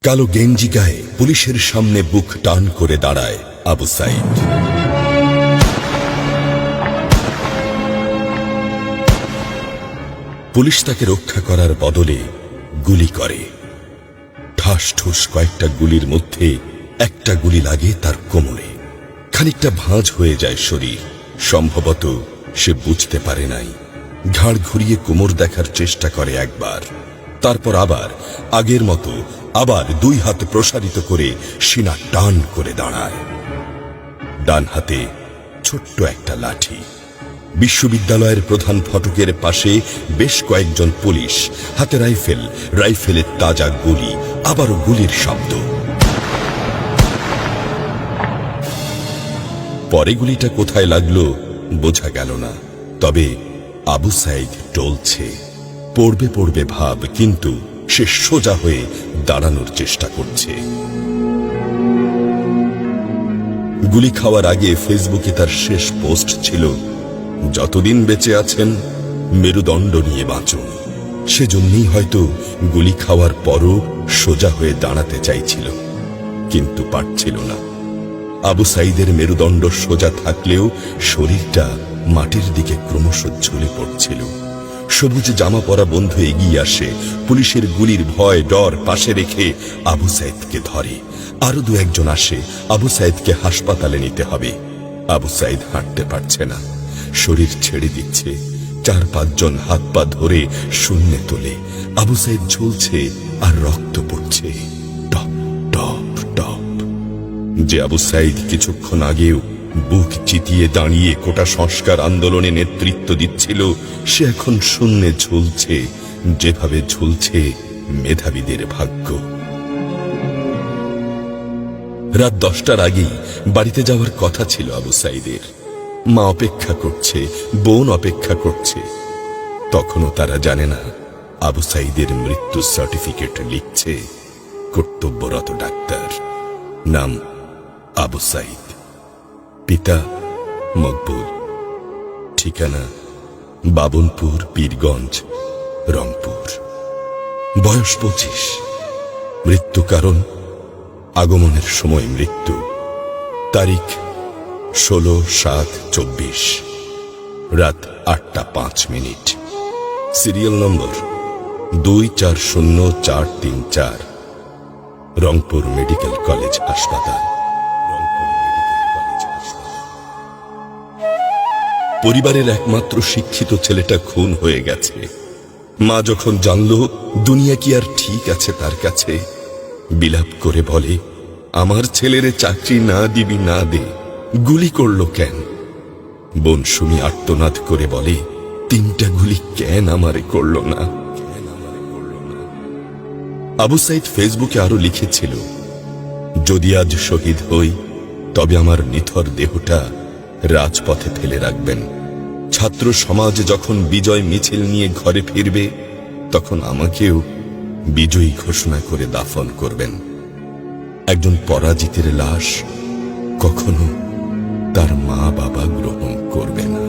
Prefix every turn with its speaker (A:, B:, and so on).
A: কালো গেঞ্জি গায়ে পুলিশের সামনে বুক টান করে দাঁড়ায় আবু সাইদ। পুলিশ তাকে রক্ষা করার বদলে গুলি করে। ঠাস ঠুস কয়েকটা গুলির মধ্যে একটা গুলি লাগে তার কোমরে। খানিকটা ভাঁজ হয়ে যায় শরীর। সম্ভবত সে বুঝতে পারে নাই। ঘাড় ঘুরিয়ে কোমর দেখার চেষ্টা করে একবার, তারপর আবার আগের মতো আবার দুই হাত প্রসারিত করে সিনা টান করে দাঁড়ায়। ডান হাতে ছোট্ট একটা লাঠি। বিশ্ববিদ্যালয়ের প্রধান ফটকের পাশে বেশ কয়েকজন পুলিশ, হাতে রাইফেল, রাইফেলের তাজা গুলি, আবারও গুলির শব্দ। পরে গুলিটা কোথায় লাগলো বোঝা গেল না। তবে আবু সাইদ টলছে। পড়বে পড়বে ভাব, কিন্তু সে সোজা হয়ে দাঁড়ানোর চেষ্টা করছে। গুলি খাওয়ার আগে ফেসবুকে তার শেষ পোস্ট ছিল, যতদিন বেঁচে আছেন মেরুদণ্ড নিয়ে বাঁচুন। সেজন্যই হয়তো গুলি খাওয়ার পরও সোজা হয়ে দাঁড়াতে চাইছিল, কিন্তু পারছিল না। আবু সাইদের মেরুদণ্ড সোজা থাকলেও শরীরটা মাটির দিকে ক্রমশ ঝুলে পড়ছিল। সবুজ জামা পরা বন্ধু এগিয়ে আসে, পুলিশের গুলির ভয় ডর পাশে রেখে আবু সাইদকে ধরে। আরো দু একজন আসে, আবু সাইদকে হাসপাতালে নিতে হবে। আবু সাইদ হাঁটতে পারছে না, শরীর ছেড়ে দিচ্ছে। 4-5 জন হাত পা ধরে শূন্যে তোলে। আবু সাইদ ঝুলছে আর রক্ত পড়ছে টপ টপ টপ। যে আবু সাইদ কিছুক্ষণ আগেও বুক চিতিয়ে দাঁড়িয়ে কোটা সংস্কার আন্দোলনে নেতৃত্ব দিচ্ছিল, সে এখন শূন্যে ঝুলছে, যেভাবে ঝুলছে মেধাবীদের ভাগ্য। রাত 10টার আগেই বাড়িতে যাওয়ার কথা ছিল আবু সাইদের। মা অপেক্ষা করছে, বোন অপেক্ষা করছে। তখনও তারা জানে না আবু সাইদের মৃত্যু সার্টিফিকেট লিখছে কর্তব্যরত ডাক্তার। নাম আবু সাইদ, পিতা মকবুল, ঠিকানা বাবনপুর, পীরগঞ্জ, রংপুর। বয়স 25। মৃত্যু কারণ আগমনের সময় মৃত্যু। তারিখ 16/7/24, রাত 8টা 5 minute. Serial number 240434, Rangpur medical college হাসপাতাল। পরিবারের একমাত্র শিক্ষিত ছেলেটা খুন হয়ে গেছে। মা যখন জানল দুনিয়া কি আর ঠিক আছে তার কাছে, বিলাপ করে বলে, আমার ছেলেরে চাকরি না দিবি না দে, গুলি করলো কেন? বোন শুনি আর্তনাদ করে বলে, 3টা গুলি কেন আমারে করলো না? আবু সাইদ ফেসবুকে আরো লিখেছিল, যদি আজ শহীদ হই তবে আমার নিথর দেহটা রাজপথে ফেলে রাখবেন। ছাত্র সমাজ যখন বিজয় মিছিল নিয়ে ঘরে ফিরবে, তখন আমাকেও বিজয়ী ঘোষণা করে দাফন করবেন। একজন পরাজিতের লাশ কখনো তার মা বাবা গ্রহণ করবে না।